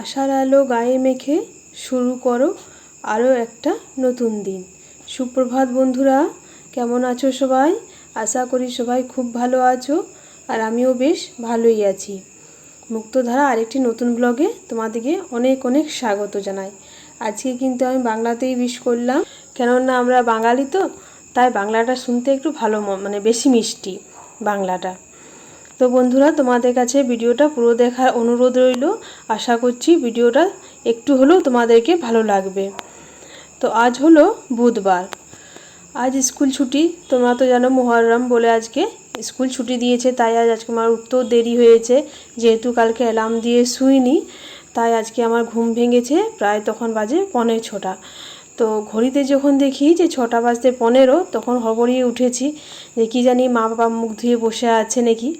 আশার আলো গায়ে মেখে শুরু করো আরও একটা নতুন দিন। সুপ্রভাত বন্ধুরা, কেমন আছো সবাই? আশা করি সবাই খুব ভালো আছো, আর আমিও বেশ ভালোই আছি। মুক্তধারা আরেকটি নতুন ব্লগে তোমাদেরকে অনেক অনেক স্বাগত জানাই। আজকে কিন্তু আমি বাংলাতেই উইশ করলাম, কেননা আমরা বাঙালি তো, তাই বাংলাটা শুনতে একটু ভালো বেশি মিষ্টি বাংলাটা। তো বন্ধুরা, তোমাদের কাছে ভিডিওটা পুরো দেখার অনুরোধ রইল। আশা করছি ভিডিওটা একটু হলেও তোমাদেরকে ভালো লাগবে। তো আজ হলো বুধবার, আজ স্কুল ছুটি। তোমরা তো জানো মুহররম বলে আজকে স্কুল ছুটি দিয়েছে, তাই আজকে আমার উঠতেও দেরি হয়েছে। যেহেতু কালকে অ্যালার্ম দিয়ে শুইনি, তাই আজকে আমার ঘুম ভেঙেছে প্রায় তখন বাজে 6:45। তো ঘড়িতে যখন দেখি যে 6:15, তখন হড়বড়িয়ে উঠেছি যে কী জানি মা বাবা মুখ ধুয়ে বসে আছে নাকি।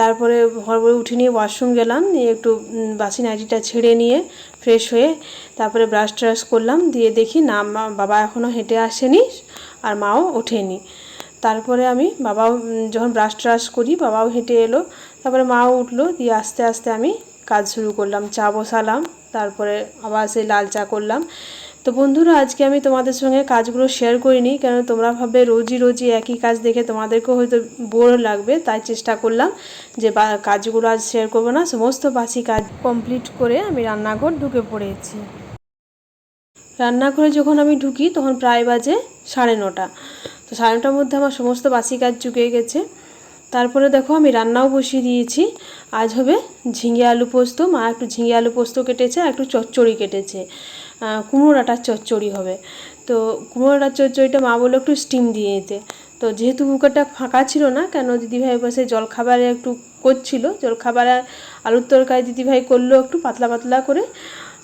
তারপরে হড়বড়ে উঠে নিয়ে ওয়াশরুম গেলাম, নিয়ে একটু বাসি নাইটিটা ছেড়ে নিয়ে ফ্রেশ হয়ে তারপরে ব্রাশ ট্রাশ করলাম। দিয়ে দেখি না, বাবা এখনও হেঁটে আসেনি আর মাও ওঠেনি। তারপরে আমি বাবাও যখন ব্রাশ ট্রাশ করি, বাবাও হেঁটে এলো, তারপরে মাও উঠলো। দিয়ে আস্তে আস্তে আমি কাজ শুরু করলাম, চা বসালাম, তারপরে আবার সেই লাল চা করলাম। তো বন্ধুরা, আজকে আমি তোমাদের সঙ্গে কাজগুলো শেয়ার করিনি, কেন তোমরা ভাববে রোজই রোজই একই কাজ দেখে তোমাদেরকেও হয়তো বোর লাগবে, তাই চেষ্টা করলাম যে কাজগুলো আজ শেয়ার করবো না। সমস্ত বাসি কাজ কমপ্লিট করে আমি রান্নাঘর ঢুকে পড়েছি। রান্নাঘরে যখন আমি ঢুকি তখন প্রায় বাজে 9:30। তো 9:30টার মধ্যে আমার সমস্ত বাসি কাজ চুকে গেছে। তারপরে দেখো আমি রান্নাও বসিয়ে দিয়েছি। আজ হবে ঝিঙে আলু পোস্ত। মা একটু ঝিঙে আলু পোস্ত কেটেছে আর একটু চচ্চড়ি কেটেছে, কুমড়ো ডাঁটার চচ্চড়ি হবে। তো কুমড়ো ডাঁটার চচ্চড়িটা মা বললো একটু স্টিম দিয়ে নিতে। তো যেহেতু কুকারটা ফাঁকা ছিল না, কেন দিদিভাই বসে জলখাবারে একটু করছিল, জলখাবারে আলুর তরকারি দিদিভাই করলো একটু পাতলা পাতলা করে।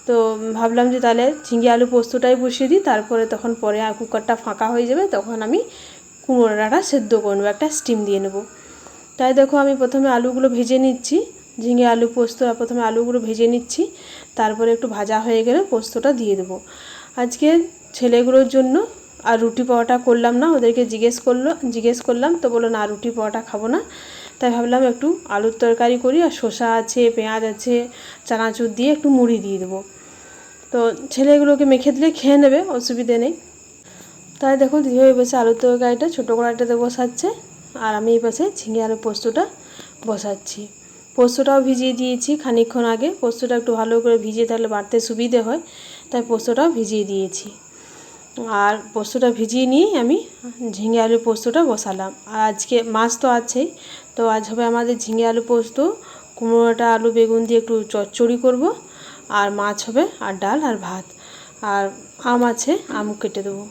তো ভাবলাম যে তাহলে ঝিঙে আলু পোস্তটাই বসিয়ে দিই, তারপরে তখন পরে কুকারটা ফাঁকা হয়ে যাবে, তখন আমি কুমড়ো ডাঁটা সেদ্ধ করে নেবো, একটা স্টিম দিয়ে নেবো। তাই দেখো আমি প্রথমে আলুগুলো ভেজে নিচ্ছি, ঝিঙে আলু পোস্ত প্রথমে আলুগুলো ভেজে নিচ্ছি, তারপরে একটু ভাজা হয়ে গেলে পোস্তটা দিয়ে দেবো। আজকে ছেলেগুলোর জন্য আর রুটি পরোটা করলাম না, ওদেরকে জিজ্ঞেস করলাম, তো বললো না রুটি পরোটা খাবো না। তাই ভাবলাম একটু আলুর তরকারি করি, আর শসা আছে, পেঁয়াজ আছে, চানাচুর দিয়ে একটু মুড়ি দিয়ে দেবো। তো ছেলেগুলোকে মেখে দিলে খেয়ে নেবে, অসুবিধে নেই। তাই দেখো দিদিভাই বসে আলুর তরকারিটা ছোটো কড়াইটাতে বসাচ্ছে, আর আমি এই পাশে ঝিঙে আলু পোস্তটা বসাচ্ছি। পোস্তটাও ভিজিয়ে দিয়েছি খানিকক্ষণ আগে, পোস্তটা একটু ভালো করে ভিজিয়ে তাহলে বাড়তে সুবিধে হয়, তাই পোস্তটাও ভিজিয়ে দিয়েছি। আর পোস্তটা ভিজিয়ে নিয়েই আমি ঝিঙে আলু পোস্তটা বসালাম। আর আজকে মাছ তো আছেই, তো আজ হবে আমাদের ঝিঙে আলু পোস্ত, কুমড়োটা আলু বেগুন দিয়ে একটু চচ্চড়ি করব, আর মাছ হবে, আর ডাল আর ভাত, আর আম আছে, আম কেটে দেবো।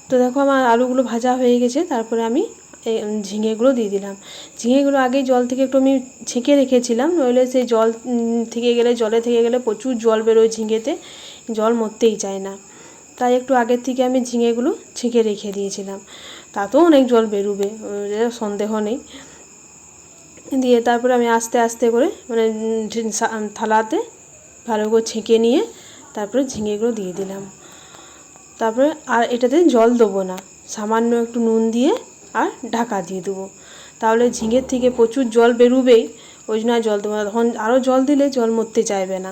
তো দেখো আমার আলুগুলো ভাজা হয়ে গেছে, তারপরে আমি এই ঝিঙেগুলো দিয়ে দিলাম। ঝিঙেগুলো আগেই জল থেকে একটু আমি ছেঁকে রেখেছিলাম, নইলে সেই জলে থেকে গেলে প্রচুর জল বেরোয় ঝিঙেতে, জল মরতেই চায় না। তাই একটু আগের থেকে আমি ঝিঙেগুলো ছেঁকে রেখে দিয়েছিলাম, তাতেও অনেক জল বেরোবে, সন্দেহ নেই। দিয়ে তারপরে আমি আস্তে আস্তে করে থালাতে ভালো করে ছেঁকে নিয়ে তারপরে ঝিঙেগুলো দিয়ে দিলাম। তারপরে আর এটাতে জল দেবো না, সামান্য একটু নুন দিয়ে আর ঢাকা দিয়ে দেবো, তাহলে ঝিঙের থেকে প্রচুর জল বেরোবেই, ওই জন্য আর জল দেবো না, তখন আরও জল দিলে জল মরতে চাইবে না।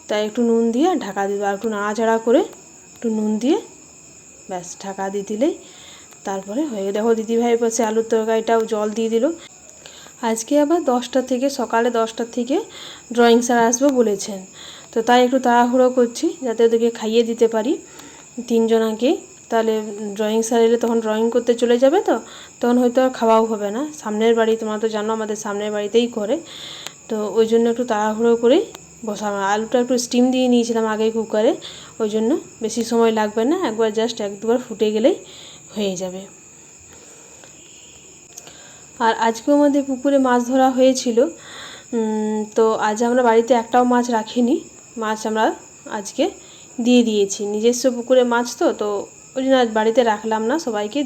তাই একটু নুন দিয়ে ঢাকা দিয়ে দেবো, আর একটু নাড়াচাড়া করে একটু নুন দিয়ে ব্যাস ঢাকা দিয়ে দিলেই তারপরে হয়ে। দেখো দিদিভাই পাশে আলুর তরকারিটাও জল দিয়ে দিল। আজকে আবার সকালে 10টা থেকে ড্রয়িং স্যার আসবে বলেছেন, তো তাই একটু তাড়াহুড়ো করছি যাতে ওদেরকে খাইয়ে দিতে পারি 3জনাকে। তাহলে ড্রয়িং স্যার এলে তখন ড্রয়িং করতে চলে যাবে, তো তখন হয়তো আর খাওয়াও হবে না। সামনের বাড়ি, তোমরা তো জানো আমাদের সামনের বাড়িতেই করে, তো ওই জন্য একটু তাড়াহুড়ো করে বসানো। আলুটা একটু স্টিম দিয়ে নিয়েছিলাম আগে কুকারে, ওই জন্য বেশি সময় লাগবে না, একবার জাস্ট 1-2বার ফুটে গেলেই হয়ে যাবে। আর আজকেও আমাদের পুকুরে মাছ ধরা হয়েছিল, তো আজ আমরা বাড়িতে একটাও মাছ রাখিনি, মাছ আমরা আজকে দিয়ে দিয়েছি। নিজস্ব পুকুরে মাছ তো ওই জন্য আজ বাড়িতে রাখলাম না, সবাইকে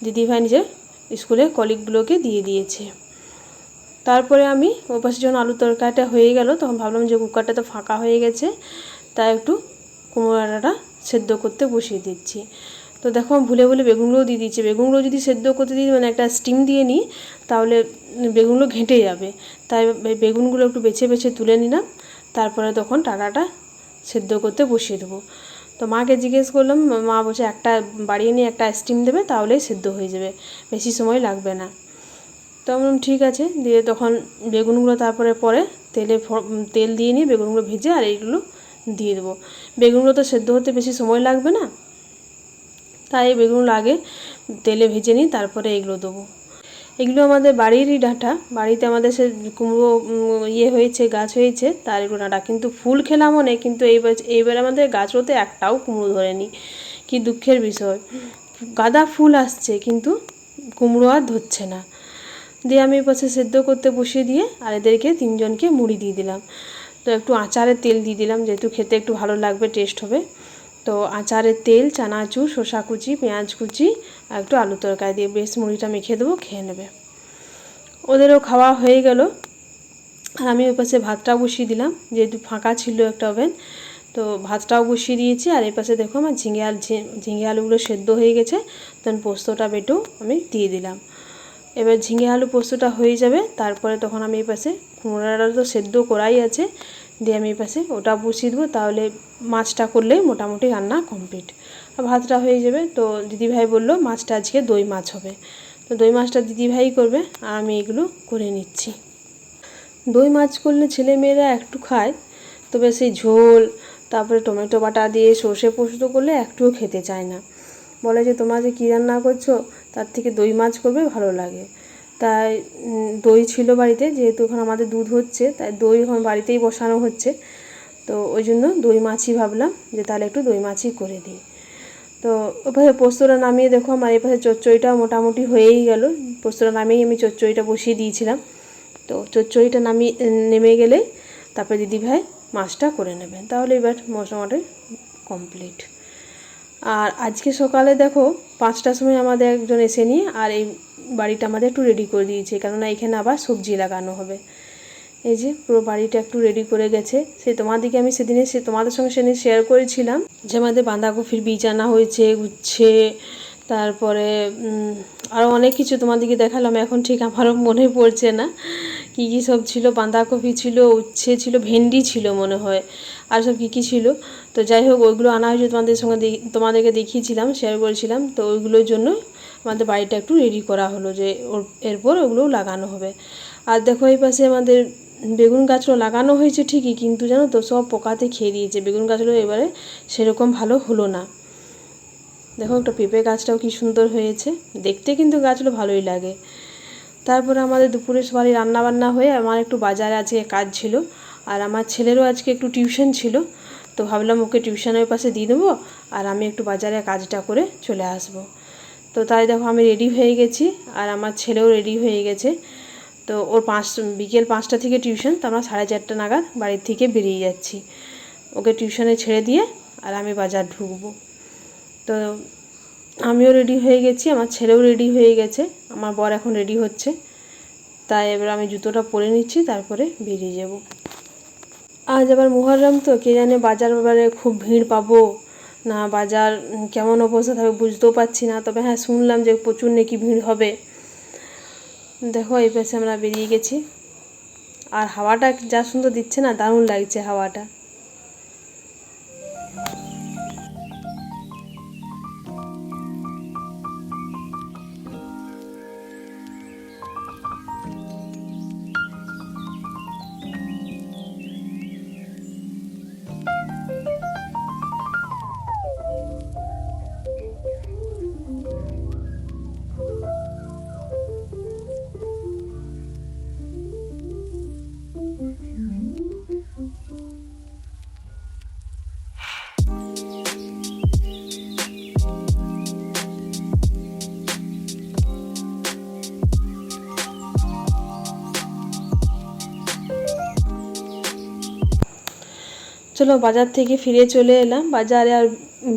দিদিভাই নিজের স্কুলের কলিগগুলোকে দিয়ে দিয়েছে। তারপরে আমি ওপাশে যখন আলু তরকারিটা হয়ে গেল, তখন ভাবলাম যে কুকারটা তো ফাঁকা হয়ে গেছে, তাই একটু কুমড়ো ডাঁটাটা সেদ্ধ করতে বসিয়ে দিচ্ছি। তো দেখো আমি ভুলে ভুলে বেগুনগুলো দিয়ে দিচ্ছি। বেগুনগুলো যদি সেদ্ধ করতে দিই মানে একটা স্টিম দিয়ে নিই তাহলে বেগুনগুলো ঘেঁটে যাবে, তাই বেগুনগুলো একটু বেছে বেছে তুলে নিলাম। তারপরে তখন ডাঁটাটা সেদ্ধ করতে বসিয়ে দেবো। তো মাকে জিজ্ঞেস করলাম, মা বলছে একটা বাড়িয়ে নিয়ে একটা স্টিম দেবে তাহলেই সেদ্ধ হয়ে যাবে, বেশি সময় লাগবে না। তো আমি বললাম ঠিক আছে। দিয়ে তখন বেগুনগুলো তারপরে তেল দিয়ে নিয়ে বেগুনগুলো ভেজে আর এইগুলো দিয়ে দেবো। বেগুনগুলো তো সেদ্ধ হতে বেশি সময় লাগবে না, তাই বেগুনগুলো আগে তেলে ভেজে নিই, তারপরে এগুলো দেবো। এগুলো আমাদের বাড়িরই ডাঁটা, বাড়িতে আমাদের সে কুমড়ো হয়েছে, গাছ হয়েছে, তার এগুলো ডাঁটা। কিন্তু ফুল খেলাম অনেক, কিন্তু এইবার আমাদের গাছতে একটাও কুমড়ো ধরেনি, কি দুঃখের বিষয়। গাঁদা ফুল আসছে কিন্তু কুমড়ো আর ধরছে না। দিয়ে আমি পাশে সেদ্ধ করতে বসিয়ে দিয়ে আর এদেরকে 3 জনকে মুড়ি দিয়ে দিলাম। তো একটু আচারের তেল দিয়ে দিলাম, যেহেতু খেতে একটু ভালো লাগবে, টেস্ট হবে। তো আচারের তেল, চানাচুর, শসা কুচি, পেঁয়াজ কুচি আর একটু আলু তরকারি দিয়ে বেশ মুড়িটা মেখে দেবো, খেয়ে নেবে। ওদেরও খাওয়া হয়ে গেল। আর আমি ওই পাশে ভাতটাও বসিয়ে দিলাম, যেহেতু ফাঁকা ছিল একটা ওভেন, তো ভাতটাও বসিয়ে দিয়েছি। আর এই পাশে দেখো আমার ঝিঙে আলুগুলো সেদ্ধ হয়ে গেছে, তখন পোস্তটা বেটেও আমি দিয়ে দিলাম। এবার ঝিঙে আলু পোস্তটা হয়ে যাবে, তারপরে তখন আমি এই পাশে কুমড়োটা তো সেদ্ধ করাই আছে, দিয়ে আমি এই পাশে ওটা বসিয়ে দেবো। তাহলে মাছটা করলেই মোটামুটি রান্না কমপ্লিট, আর ভাতটা হয়ে যাবে। তো দিদিভাই বললো মাছটা আজকে দই মাছ হবে, তো দই মাছটা দিদিভাই করবে আর আমি এগুলো করে নিচ্ছি। দই মাছ করলে ছেলেমেয়েরা একটু খায়, তবে সেই ঝোল তারপরে টমেটো বাটা দিয়ে সর্ষে পোস্ত করলে একটুও খেতে চায় না, বলে যে তোমরা যে কী রান্না করছো, তার থেকে দই মাছ করবে ভালো লাগে। তাই দই ছিল বাড়িতে, যেহেতু এখন আমাদের দুধ হচ্ছে, তাই দই এখন বাড়িতেই বসানো হচ্ছে। তো ওই জন্য দই মাছই ভাবলাম যে তাহলে একটু দই মাছই করে দিই। তো ওপাশে পোস্তটা নামিয়ে দেখো আমার এপাশে চচ্চড়িটা মোটামুটি হয়েই গেল। পোস্তটা নামিয়েই আমি চচ্চড়িটা বসিয়ে দিয়েছিলাম। তো চচ্চড়িটা নেমে গেলে তারপরে দিদিভাই মাছটা করে নেবেন, তাহলে এবার মোটামুটি কমপ্লিট। আর আজকে সকালে দেখো 5টার সময় আমাদের একজন এসে নিয়ে আর এই বাড়িটা আমাদের একটু রেডি করে দিয়েছে, কেননা এখানে আবার সবজি লাগানো হবে। এই যে পুরো বাড়িটা একটু রেডি করে গেছে। তোমাদের সঙ্গে সেদিন শেয়ার করেছিলাম যে আমাদের বাঁধাকপির বীজ আনা হয়েছে, উচ্ছে, তারপরে আরও অনেক কিছু তোমাদেরকে দেখালাম, এখন ঠিক আমারও মনে পড়ছে না কী কী সব ছিল। বাঁধাকপি ছিল, উচ্ছে ছিল, ভেন্ডি ছিল মনে হয়, আর সব কী কী ছিল। তো যাই হোক ওইগুলো আনা হয়েছে, তোমাদেরকে দেখিয়েছিলাম, শেয়ার করেছিলাম। তো ওইগুলোর জন্য আমাদের বাড়িটা একটু রেডি করা হলো, যে এরপর ওগুলোও লাগানো হবে। আর দেখো এই পাশে আমাদের বেগুন গাছগুলো লাগানো হয়েছে ঠিকই, কিন্তু জানো তো সব পোকাতে খেয়ে দিয়েছে বেগুন গাছগুলো, এবারে সেরকম ভালো হলো না। দেখো একটা পেঁপে গাছটাও কি সুন্দর হয়েছে দেখতে, কিন্তু গাছগুলো ভালোই লাগে। তারপরে আমাদের দুপুরে সবারই রান্নাবান্না হয়ে আমার একটু বাজারে আজকে কাজ ছিল, আর আমার ছেলেরও আজকে একটু টিউশন ছিল। তো ভাবলাম ওকে টিউশনের পাশে দিয়ে দেবো আর আমি একটু বাজারে কাজটা করে চলে আসব। তো তাই দেখো আমি রেডি হয়ে গেছি আর আমার ছেলেও রেডি হয়ে গেছে। তো ওর বিকেল 5টা থেকে টিউশন, তো আমরা 4:30 নাগাদ বাড়ির থেকে বেরিয়ে যাচ্ছি। ওকে টিউশনে ছেড়ে দিয়ে আর আমি বাজার ঢুকবো। তো আমিও রেডি হয়ে গেছি, আমার ছেলেও রেডি হয়ে গেছে, আমার বর এখন রেডি হচ্ছে। তাই এবার আমি জুতোটা পরে নিচ্ছি, তারপরে বেরিয়ে যাব। আজ আবার মুহররম, তো কে জানে বাজারে খুব ভিড় পাবো না, বাজার কেমন অবস্থা থাকবে বুঝতেও পারছি না। তবে হ্যাঁ, শুনলাম যে প্রচুর নাকি ভিড় হবে। দেখো এই পাশে আমরা বেরিয়ে গেছি, আর হাওয়াটা যা সুন্দর দিচ্ছে না, দারুণ লাগছে হাওয়াটা। চলো বাজার থেকে ফিরে চলে এলাম। বাজারে আর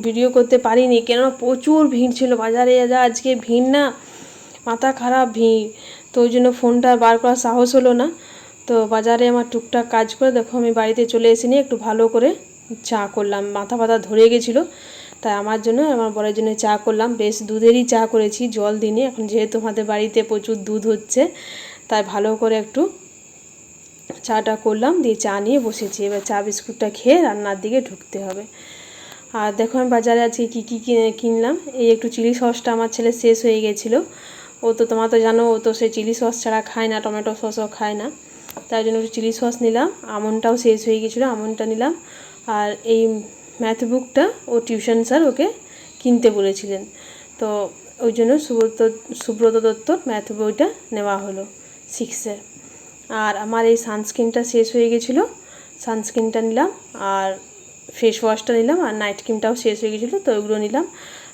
ভিডিও করতে পারিনি, কেননা প্রচুর ভিড় ছিল বাজারে। যা আজকে ভিড় না, মাথা খারাপ ভিড়। তো ওই জন্য ফোনটা বার করার সাহস হলো না। তো বাজারে আমার টুকটাক কাজ করে দেখো আমি বাড়িতে চলে এসে নিয়ে একটু ভালো করে চা করলাম, মাথা ধরে গেছিলো, তাই আমার জন্য আমার বরের জন্য চা করলাম। বেশ দুধেরই চা করেছি, জল দিইনি। এখন যেহেতু আমাদের বাড়িতে প্রচুর দুধ হচ্ছে, তাই ভালো করে একটু চাটা করলাম, দিয়ে চা নিয়ে বসেছি। এবার চা বিস্কুটটা খেয়ে রান্নার দিকে ঢুকতে হবে। আর দেখো আমি বাজারে আজকে কী কিনলাম। এই একটু চিলি সসটা আমার ছেলে শেষ হয়ে গেছিলো। ও তো তোমরা তো জানো, ও তো সেই চিলি সস ছাড়া খায় না, টমেটো সসও খায় না। তাই জন্য একটু চিলি সস নিলাম। আমন্ডটাও শেষ হয়ে গেছিলো, আমন্ডটা নিলাম। আর এই ম্যাথ বুকটা ও টিউশন স্যার ওকে কিনতে বলেছিলেন, তো ওই জন্য সুব্রত দত্তর ম্যাথ বইটা নেওয়া হলো 6-এর। আর আমার এই সানস্ক্রিনটা শেষ হয়ে গেছিলো, সানস্ক্রিনটা নিলাম। আর ফেস ওয়াশটা নিলাম, আর নাইট ক্রিমটাও শেষ হয়ে গেছিলো, তো ওইগুলো নিলাম।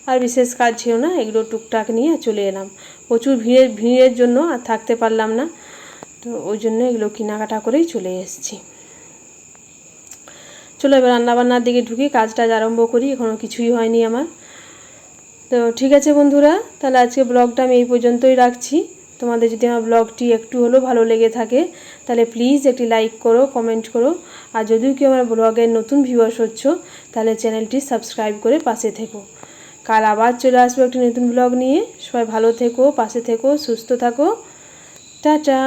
আর বিশেষ কাজ ছিল না, এগুলো টুকটাক নিয়ে চলে এলাম। প্রচুর ভিড়ের জন্য আর থাকতে পারলাম না, তো ওই জন্য এগুলো কেনাকাটা করেই চলে এসেছি। চলো এবার রান্নাবান্নার দিকে ঢুকি, কাজটা আরম্ভ করি। এখনও কিছুই হয়নি আমার। তো ঠিক আছে বন্ধুরা, তাহলে আজকে ব্লগটা আমি এই পর্যন্তই রাখছি। তোমাদের যদি আমার ব্লগটি একটু হলেও ভালো লেগে থাকে, তাহলে প্লিজ একটি লাইক করো, কমেন্ট করো। আর যদিও কেউ আমার ব্লগের নতুন ভিউয়ার্স হচ্ছ, তাহলে চ্যানেলটি সাবস্ক্রাইব করে পাশে থেকো। কাল আবার চলে আসবো একটি নতুন ব্লগ নিয়ে। সবাই ভালো থেকো, পাশে থেকো, সুস্থ থাকো। টাটা।